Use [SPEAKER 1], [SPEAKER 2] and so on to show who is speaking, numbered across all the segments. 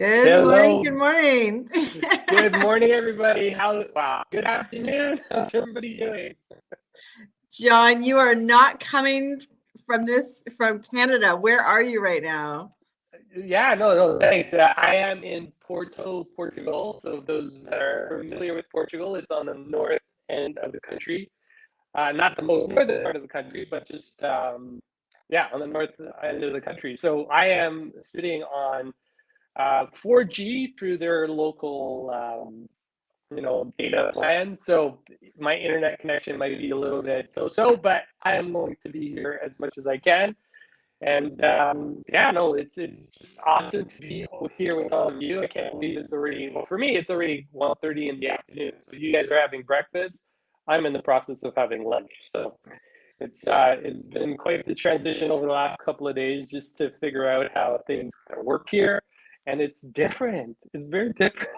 [SPEAKER 1] Good morning.
[SPEAKER 2] Hello.
[SPEAKER 1] Good morning.
[SPEAKER 2] Good morning, everybody. Wow. Good afternoon. How's everybody doing?
[SPEAKER 1] John, you are not coming from Canada. Where are you right now?
[SPEAKER 2] Yeah, no, thanks. I am in Porto, Portugal. So those that are familiar with Portugal, it's on the north end of the country. Not the most northern part of the country, but just yeah, on the north end of the country. So I am sitting on 4G through their local data plan. So my internet connection might be a little bit so, but I am going to be here as much as I can. And yeah, no, it's just awesome to be here with all of you. I can't believe it's already, well, for me, it's already 1:30 in the afternoon. So you guys are having breakfast. I'm in the process of having lunch. So it's been quite the transition over the last couple of days just to figure out how things work here. And it's different. It's very different.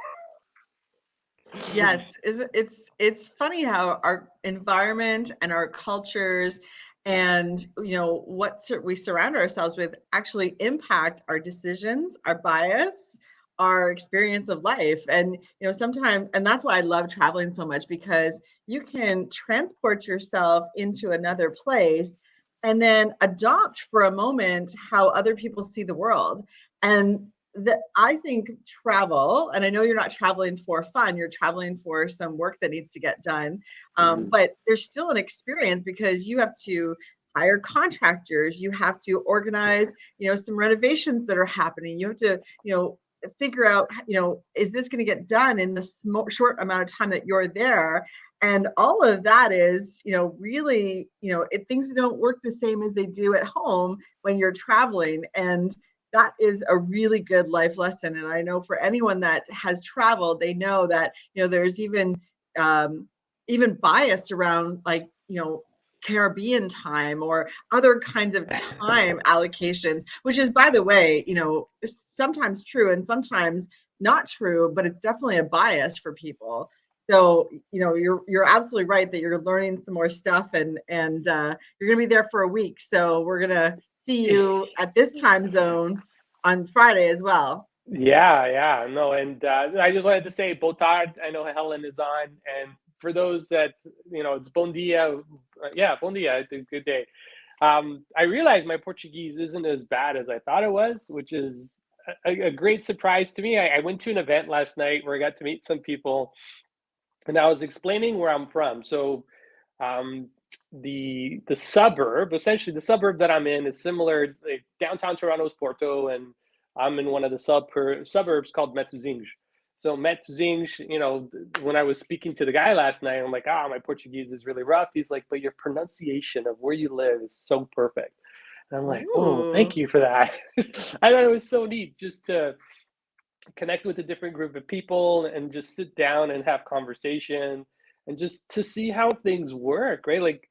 [SPEAKER 1] Yes, it's funny how our environment and our cultures and we surround ourselves with actually impact our decisions, our bias, our experience of life. And sometimes, and that's why I love traveling so much, because you can transport yourself into another place and then adopt for a moment how other people see the world. And that I think travel, and I know you're not traveling for fun, you're traveling for some work that needs to get done. But there's still an experience because you have to hire contractors, you have to organize, some renovations that are happening. You have to, figure out, is this going to get done in the short amount of time that you're there? And all of that is, really, things don't work the same as they do at home when you're traveling. And that is a really good life lesson. And I know for anyone that has traveled, they know that, there's even bias around, like, Caribbean time or other kinds of time allocations, which is, by the way, sometimes true and sometimes not true, but it's definitely a bias for people. So, you're absolutely right that you're learning some more stuff, and you're going to be there for a week. So we're going to see you at this time zone on Friday as well.
[SPEAKER 2] Yeah, no, and I just wanted to say, Botard, I know Helen is on, and for those that, it's Bom dia, yeah, Bom dia, good day. I realized my Portuguese isn't as bad as I thought it was, which is a great surprise to me. I went to an event last night where I got to meet some people, and I was explaining where I'm from. So um, the suburb, essentially the suburb that I'm in, is similar. Like downtown Toronto is Porto, and I'm in one of the suburbs called Matosinhos. So Matosinhos, when I was speaking to the guy last night, I'm like, my Portuguese is really rough. He's like, but your pronunciation of where you live is so perfect. And I'm like, oh, thank
[SPEAKER 1] Ooh.
[SPEAKER 2] you for that. I thought it was so neat just to connect with a different group of people and just sit down and have conversation and just to see how things work, right? Like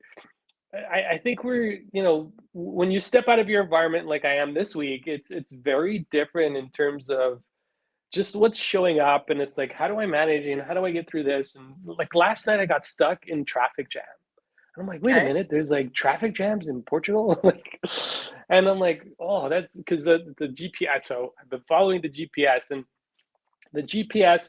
[SPEAKER 2] I think we're, when you step out of your environment like I am this week, it's very different in terms of just what's showing up, and it's like, how do I manage and how do I get through this? And like last night I got stuck in traffic jam. And I'm like, wait a
[SPEAKER 1] Okay.
[SPEAKER 2] minute, there's like traffic jams in Portugal? Like, and I'm like, oh, that's because the GPS. So I've been following the GPS, and the GPS.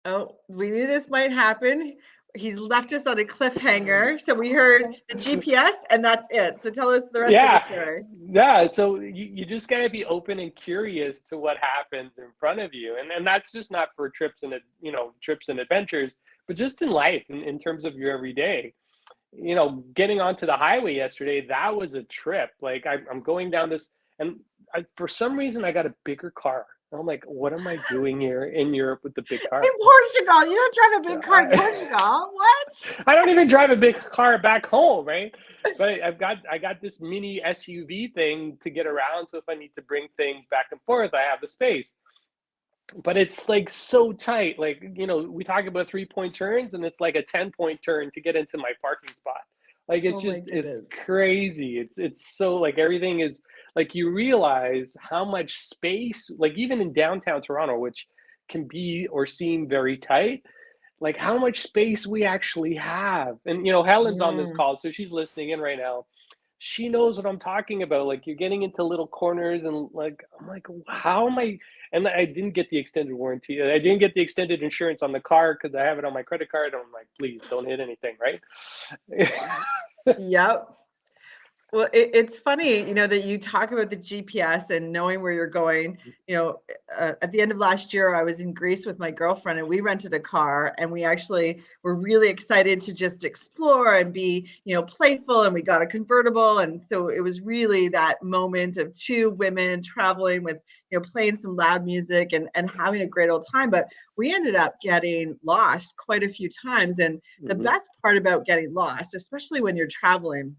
[SPEAKER 1] Oh, we knew this might happen. He's left us on a cliffhanger. So we heard the GPS and that's it. So tell us the rest of the
[SPEAKER 2] Yeah,
[SPEAKER 1] story.
[SPEAKER 2] yeah. So you just gotta be open and curious to what happens in front of you, and that's just not for trips and trips and adventures, but just in life, in terms of your everyday. Getting onto the highway yesterday, that was a trip. Like I'm going down this, and for some reason I got a bigger car. And I'm like, what am I doing here in Europe with the big
[SPEAKER 1] In
[SPEAKER 2] car?
[SPEAKER 1] Portugal, you don't drive a big car in
[SPEAKER 2] I,
[SPEAKER 1] Portugal. What?
[SPEAKER 2] I don't even drive a big car back home, right? But I got this mini SUV thing to get around. So if I need to bring things back and forth, I have the space. But it's like so tight. Like, we talk about 3-point turns, and it's like a 10-point turn to get into my parking spot. Like
[SPEAKER 1] Oh my
[SPEAKER 2] it's
[SPEAKER 1] goodness.
[SPEAKER 2] crazy. It's so, like, everything is like, you realize how much space, like even in downtown Toronto, which can be or seem very tight, like how much space we actually have. And Helen's on this
[SPEAKER 1] Mm.
[SPEAKER 2] call, so she's listening in right now. she knows what I'm talking about. Like you're getting into little corners and like I'm like, how am I? And I didn't get the extended warranty. I didn't get the extended insurance on the car because I have it on my credit card. I'm like, please don't hit anything, right?
[SPEAKER 1] Yep. Well, it's funny, that you talk about the GPS and knowing where you're going. At the end of last year, I was in Greece with my girlfriend, and we rented a car, and we actually were really excited to just explore and be, playful. And we got a convertible, and so it was really that moment of two women traveling with, playing some loud music and having a great old time. But we ended up getting lost quite a few times, and the
[SPEAKER 2] Mhm.
[SPEAKER 1] best part about getting lost, especially when you're traveling,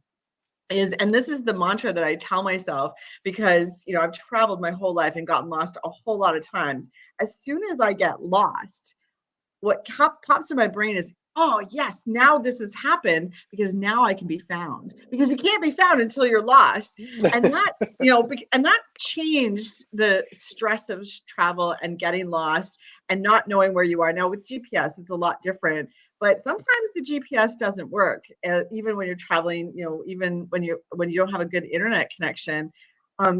[SPEAKER 1] and this is the mantra that I tell myself, because I've traveled my whole life and gotten lost a whole lot of times. As soon as I get lost, what pops in my brain is, oh yes, now this has happened because now I can be found, because you can't be found until you're lost. And that, and that changed the stress of travel and getting lost and not knowing where you are. Now with GPS, it's a lot different, but sometimes the GPS doesn't work, even when you're traveling, even when you don't have a good internet connection.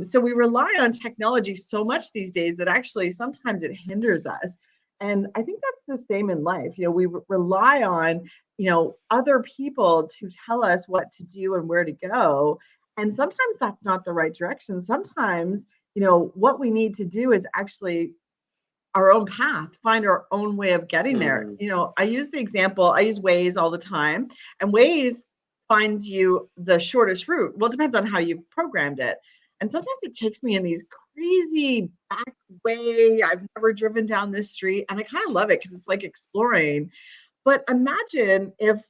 [SPEAKER 1] So we rely on technology so much these days that actually sometimes it hinders us. And I think that's the same in life. We rely on, other people to tell us what to do and where to go. And sometimes that's not the right direction. Sometimes, what we need to do is actually our own path, find our own way of getting there.
[SPEAKER 2] Mm.
[SPEAKER 1] I use Waze all the time, and Waze finds you the shortest route. Well, it depends on how you've programmed it. And sometimes it takes me in these crazy back way. I've never driven down this street, and I kind of love it because it's like exploring. But imagine if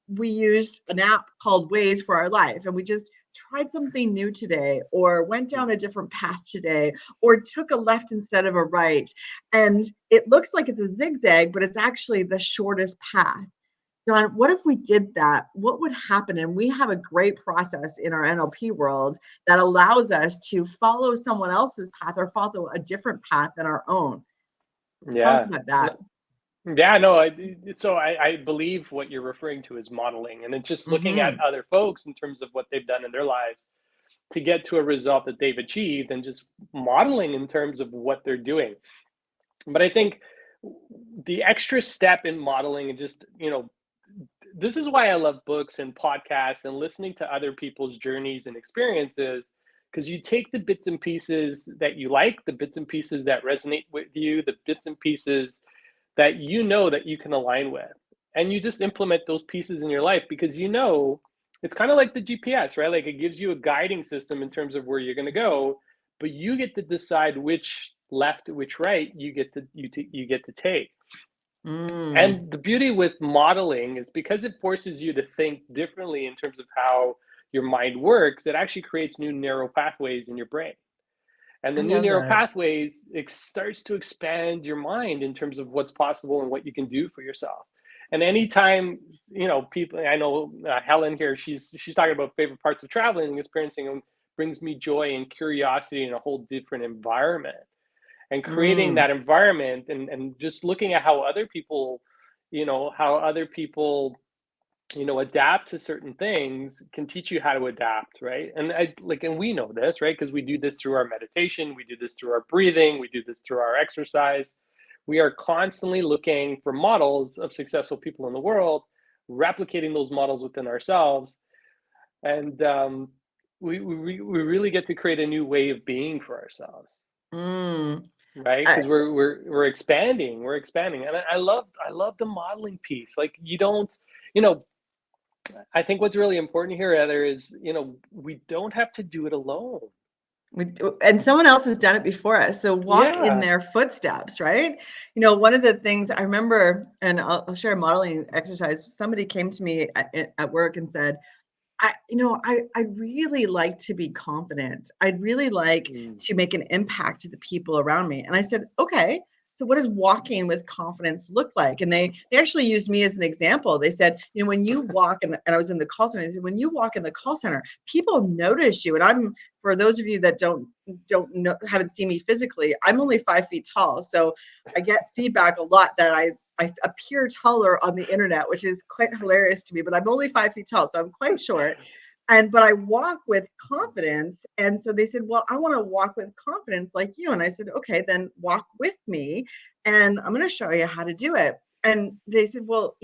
[SPEAKER 1] we used an app called Waze for our life, and we just tried something new today, or went down a different path today, or took a left instead of a right. And it looks like it's a zigzag, but it's actually the shortest path. John, what if we did that? What would happen? And we have a great process in our NLP world that allows us to follow someone else's path or follow a different path than our own. Tell us
[SPEAKER 2] Yeah.
[SPEAKER 1] about that.
[SPEAKER 2] Yeah, no, I believe what you're referring to is modeling, and it's just looking at
[SPEAKER 1] Hmm.
[SPEAKER 2] other folks in terms of what they've done in their lives to get to a result that they've achieved, and just modeling in terms of what they're doing. But I think the extra step in modeling and just, this is why I love books and podcasts and listening to other people's journeys and experiences, because you take the bits and pieces that you like, the bits and pieces that resonate with you, the bits and pieces that that you can align with. And you just implement those pieces in your life because it's kind of like the GPS, right? Like it gives you a guiding system in terms of where you're going to go, but you get to decide which left, which right you get to take.
[SPEAKER 1] Mm.
[SPEAKER 2] And the beauty with modeling is because it forces you to think differently in terms of how your mind works, it actually creates new neural pathways in your brain. And the
[SPEAKER 1] I
[SPEAKER 2] new
[SPEAKER 1] love
[SPEAKER 2] neural
[SPEAKER 1] that.
[SPEAKER 2] pathways starts to expand your mind in terms of what's possible and what you can do for yourself. And anytime, people, I know Helen here, she's talking about favorite parts of traveling and experiencing them brings me joy and curiosity in a whole different environment. And creating
[SPEAKER 1] Mm.
[SPEAKER 2] that environment and just looking at how other people adapt to certain things can teach you how to adapt, right? And we know this, right? Because we do this through our meditation, we do this through our breathing, we do this through our exercise. We are constantly looking for models of successful people in the world, replicating those models within ourselves, and we really get to create a new way of being for ourselves,
[SPEAKER 1] Mm.
[SPEAKER 2] right?
[SPEAKER 1] I,
[SPEAKER 2] Because we're expanding, and I love the modeling piece. Like you don't, you know, I think what's really important here, Heather, is we don't have to do it alone.
[SPEAKER 1] and someone else has done it before us. So walk in
[SPEAKER 2] Yeah.
[SPEAKER 1] their footsteps, right? One of the things I remember, and I'll share a modeling exercise. Somebody came to me at work and said, I'd really like to be confident. I'd really like
[SPEAKER 2] Mm.
[SPEAKER 1] to make an impact to the people around me. And I said, okay, so what does walking with confidence look like? And they actually used me as an example. They said, when you walk and I was in the call center, they said, when you walk in the call center, people notice you. And for those of you that don't know, haven't seen me physically, I'm only 5 feet tall. So I get feedback a lot that I appear taller on the internet, which is quite hilarious to me, but I'm only 5 feet tall, so I'm quite short. But I walk with confidence. And so they said, well, I want to walk with confidence like you. And I said, okay, then walk with me and I'm going to show you how to do it. And they said, well,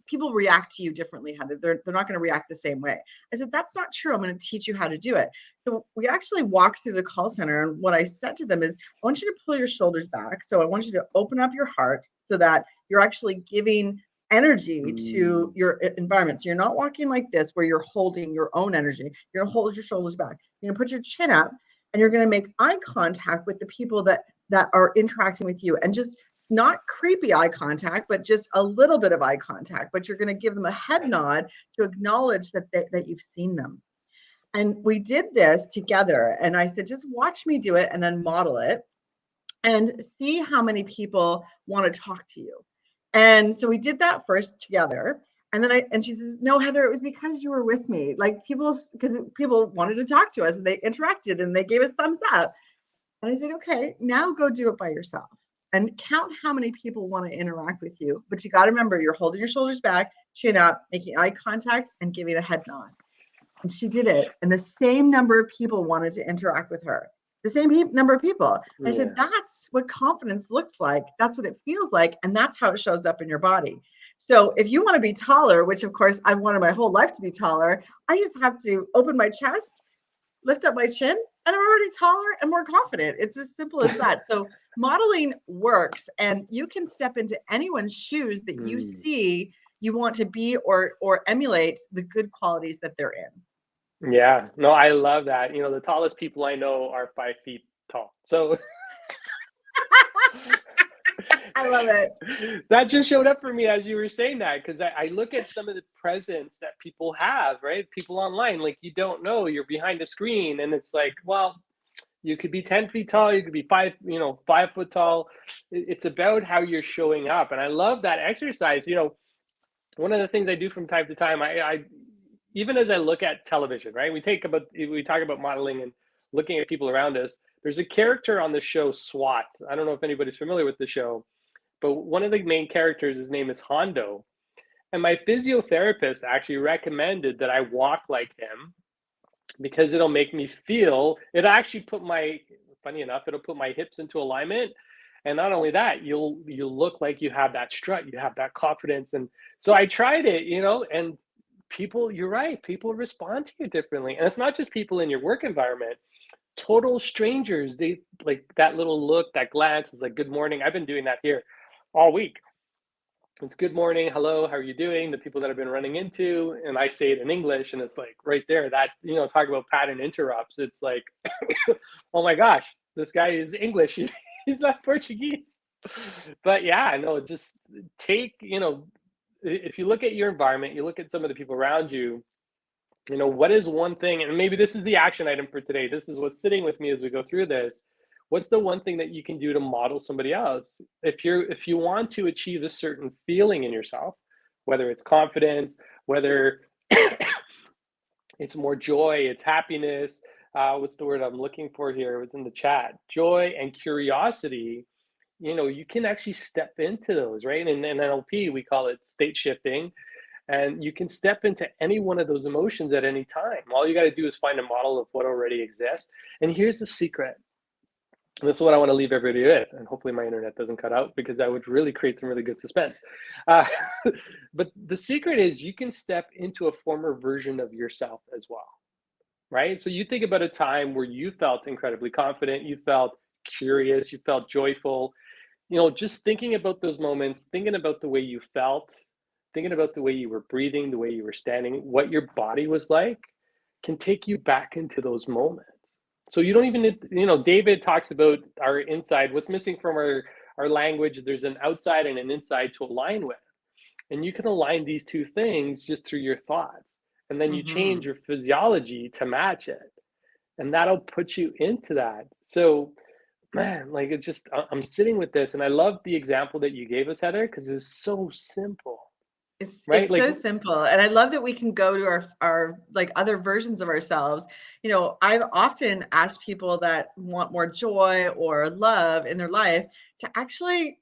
[SPEAKER 1] people react to you differently, Heather. They're not going to react the same way. I said, that's not true. I'm going to teach you how to do it. So we actually walked through the call center. And what I said to them is, I want you to pull your shoulders back. So I want you to open up your heart so that you're actually giving energy to your environment. So you're not walking like this where you're holding your own energy. You're going to hold your shoulders back. You're going to put your chin up and you're going to make eye contact with the people that are interacting with you, and just not creepy eye contact, but just a little bit of eye contact. But you're going to give them a head nod to acknowledge that you've seen them. And we did this together. And I said, just watch me do it and then model it and see how many people want to talk to you. And so we did that first together. And then she says, no, Heather, it was because you were with me. Like because people wanted to talk to us and they interacted and they gave us thumbs up. And I said, okay, now go do it by yourself and count how many people want to interact with you. But you got to remember, you're holding your shoulders back, chin up, making eye contact and giving a head nod. And she did it. And the same number of people wanted to interact with her. The same number of people. I said, that's what confidence looks like. That's what it feels like. And that's how it shows up in your body. So if you want to be taller, which of course I've wanted my whole life to be taller, I just have to open my chest, lift up my chin, and I'm already taller and more confident. It's as simple as that. So modeling works, and you can step into anyone's shoes that you see you want to be or emulate the good qualities that they're in.
[SPEAKER 2] Yeah, no, I love that. The tallest people I know are 5 feet tall. So
[SPEAKER 1] I love it.
[SPEAKER 2] That just showed up for me as you were saying that, because I look at some of the presence that people have, right? People online, like you don't know, you're behind a screen, and it's like, well, you could be 10 feet tall, you could be 5 foot tall. It's about how you're showing up, and I love that exercise. One of the things I do from time to time, I even as I look at television, right? We talk about modeling and looking at people around us. There's a character on the show SWAT. I don't know if anybody's familiar with the show, but one of the main characters, his name is Hondo. And my physiotherapist actually recommended that I walk like him because it'll make me feel, funny enough, it'll put my hips into alignment. And not only that, you'll look like you have that strut, you have that confidence. And so I tried it, and people, you're right, people respond to you differently. And it's not just people in your work environment, total strangers, they like that little look, that glance is like, good morning. I've been doing that here all week. It's good morning, hello, how are you doing? The people that I've been running into, and I say it in English, and it's like right there, that, talk about pattern interrupts. It's like, oh my gosh, this guy is English. He's not Portuguese. But yeah, no, just take, if you look at your environment, you look at some of the people around you, what is one thing, and maybe this is the action item for today. This is what's sitting with me as we go through this. What's the one thing that you can do to model somebody else? If you want to achieve a certain feeling in yourself, whether it's confidence, whether it's more joy, it's happiness, what's the word I'm looking for here? It was in the chat. Joy and curiosity, you can actually step into those, right? In NLP, we call it state shifting. And you can step into any one of those emotions at any time. All you got to do is find a model of what already exists. And here's the secret. And this is what I want to leave everybody with. And hopefully my internet doesn't cut out, because that would really create some really good suspense. But the secret is you can step into a former version of yourself as well, right? So you think about a time where you felt incredibly confident, you felt curious, you felt joyful. Just thinking about those moments, thinking about the way you felt, thinking about the way you were breathing, the way you were standing, what your body was like, can take you back into those moments. So you don't even need, David talks about our inside, what's missing from our language. There's an outside and an inside to align with. And you can align these two things just through your thoughts. And then you change your physiology to match it. And that'll put you into that. So, man, like it's just, I'm sitting with this, and I love the example that you gave us, Heather, because it was so simple.
[SPEAKER 1] It's
[SPEAKER 2] right?
[SPEAKER 1] so simple. And I love that we can go to our like other versions of ourselves. I've often asked people that want more joy or love in their life to actually,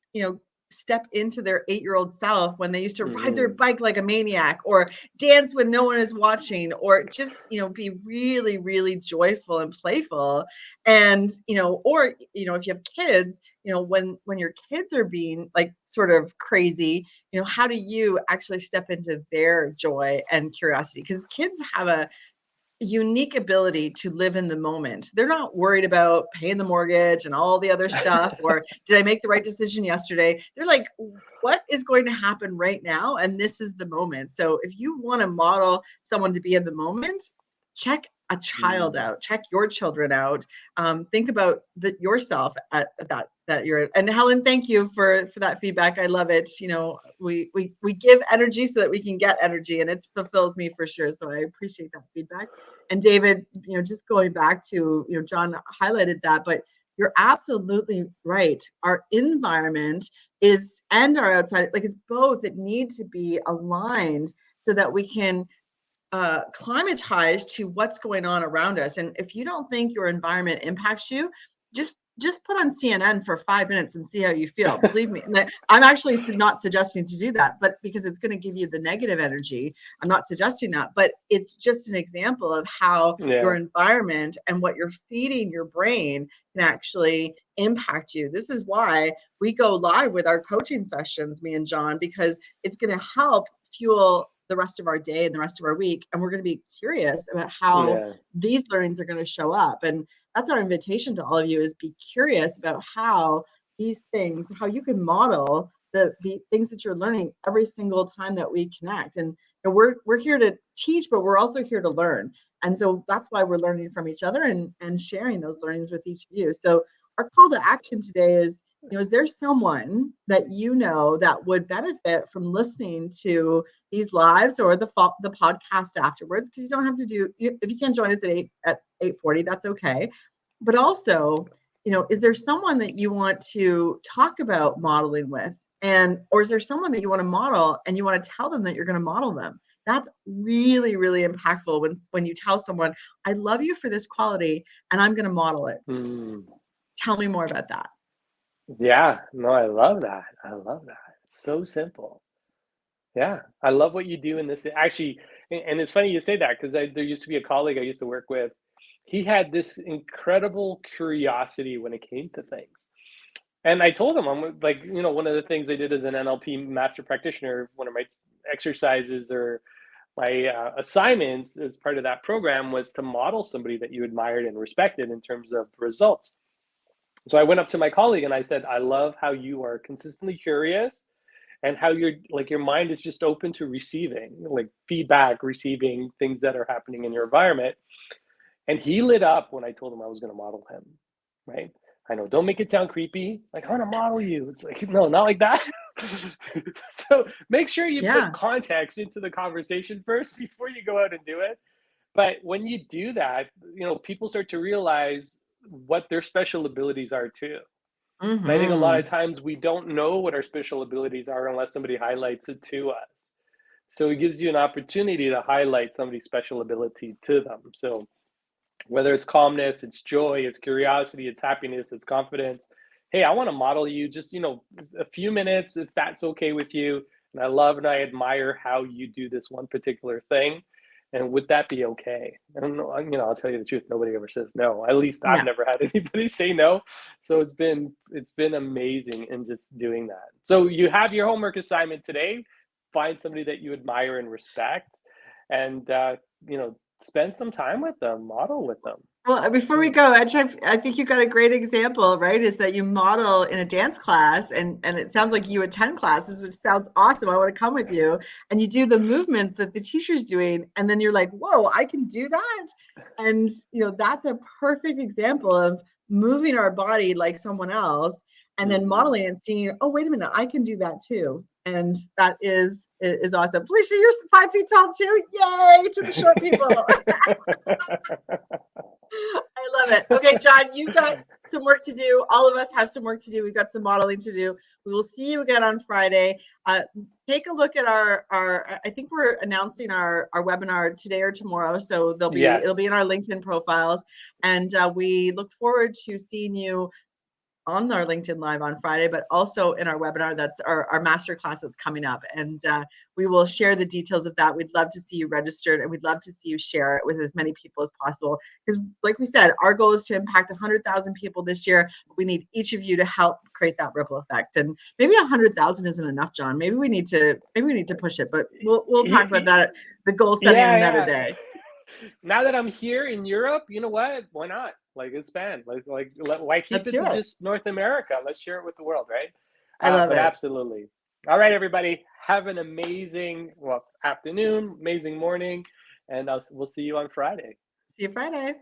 [SPEAKER 1] step into their 8-year-old self when they used to ride their
[SPEAKER 2] Mhm.
[SPEAKER 1] bike like a maniac, or dance when no one is watching, or just, be really, really joyful and playful. And, or, if you have kids, when your kids are being like sort of crazy, how do you actually step into their joy and curiosity? Because kids have a unique ability to live in the moment. They're not worried about paying the mortgage and all the other stuff, or did I make the right decision yesterday? They're like, what is going to happen right now? And this is the moment. So if you want to model someone to be in the moment, check a child
[SPEAKER 2] Mm.
[SPEAKER 1] out, check your children out. Think about yourself at that you're. And Helen, thank you for that feedback. I love it. We give energy so that we can get energy, and it fulfills me for sure. So I appreciate that feedback. And David, just going back to, John highlighted that, but you're absolutely right. Our environment and our outside, like it's both, it needs to be aligned so that we can climatized to what's going on around us. And if you don't think your environment impacts you, just put on CNN for 5 minutes and see how you feel. Believe me, I'm actually not suggesting to do that, but because it's going to give you the negative energy, I'm not suggesting that. But it's just an example of how your
[SPEAKER 2] Yeah.
[SPEAKER 1] environment and what you're feeding your brain can actually impact you. This is why we go live with our coaching sessions, me and John, because it's going to help fuel the rest of our day and the rest of our week. And we're going to be curious about how
[SPEAKER 2] Yeah.
[SPEAKER 1] these learnings are going to show up. And that's our invitation to all of you, is be curious about how these things, how you can model the things that you're learning every single time that we connect. And we're here to teach, but we're also here to learn. And so that's why we're learning from each other and sharing those learnings with each of you. So our call to action today is there someone that that would benefit from listening to these lives or the podcast afterwards? Because you don't have to if you can't join us at 8:40, that's okay. But also, is there someone that you want to talk about modeling with? Or is there someone that you want to model and you want to tell them that you're going to model them? That's really, really impactful when you tell someone, I love you for this quality and I'm going to model it.
[SPEAKER 2] Mm.
[SPEAKER 1] Tell me more about that.
[SPEAKER 2] Yeah. No, I love that. I love that. It's so simple. Yeah. I love what you do in this. Actually, and it's funny you say that because there used to be a colleague I used to work with. He had this incredible curiosity when it came to things. And I told him, I'm like, one of the things I did as an NLP master practitioner, one of my exercises or my assignments as part of that program was to model somebody that you admired and respected in terms of results. So I went up to my colleague and I said, I love how you are consistently curious and how your mind is just open to receiving like feedback, receiving things that are happening in your environment. And he lit up when I told him I was going to model him, right? I know, don't make it sound creepy. Like, I want to model you. It's like, no, not like that. So make sure you put
[SPEAKER 1] Yeah.
[SPEAKER 2] context into the conversation first before you go out and do it. But when you do that, people start to realize what their special abilities are too. And I think a lot of
[SPEAKER 1] Mm-hmm.
[SPEAKER 2] times we don't know what our special abilities are unless somebody highlights it to us. So it gives you an opportunity to highlight somebody's special ability to them. So whether it's calmness, it's joy, it's curiosity, it's happiness, it's confidence. Hey, I want to model you just, a few minutes if that's okay with you. And I love and I admire how you do this one particular thing. And would that be okay? And I'll tell you the truth, nobody ever says no. At least I've
[SPEAKER 1] No.
[SPEAKER 2] never had anybody say no. So it's been amazing in just doing that. So you have your homework assignment today. Find somebody that you admire and respect, and spend some time with them, model with them.
[SPEAKER 1] Well, before we
[SPEAKER 2] Yeah.
[SPEAKER 1] go, I think you got a great example, right? Is that you model in a dance class, and it sounds like you attend classes, which sounds awesome. I want to come with you, and you do the movements that the teacher's doing, and then you're like, "Whoa, I can do that!" And that's a perfect example of moving our body like someone else, and then
[SPEAKER 2] Mhm.
[SPEAKER 1] modeling and seeing, "Oh, wait a minute, I can do that too." And that is awesome. Felicia, you're 5 feet tall too. Yay to the short people. I love it. Okay, John, you've got some work to do. All of us have some work to do. We've got some modeling to do. We will see you again on Friday. Take a look at our. I think we're announcing our webinar today or tomorrow, so it'll
[SPEAKER 2] Yes.
[SPEAKER 1] be in our LinkedIn profiles, and we look forward to seeing you on our LinkedIn Live on Friday, but also in our webinar that's our masterclass that's coming up. And we will share the details of that. We'd love to see you registered, and we'd love to see you share it with as many people as possible. Because like we said, our goal is to impact 100,000 people this year. We need each of you to help create that ripple effect. And maybe 100,000 isn't enough, John. Maybe we need to push it, but we'll talk about that, the goal setting another day.
[SPEAKER 2] Now that I'm here in Europe, you know what? Why not? Like, expand. Why keep it to just North America? Let's share it with the world, right?
[SPEAKER 1] I love it.
[SPEAKER 2] Absolutely. All right, everybody. Have an amazing afternoon, amazing morning, and we'll see you on Friday.
[SPEAKER 1] See you Friday.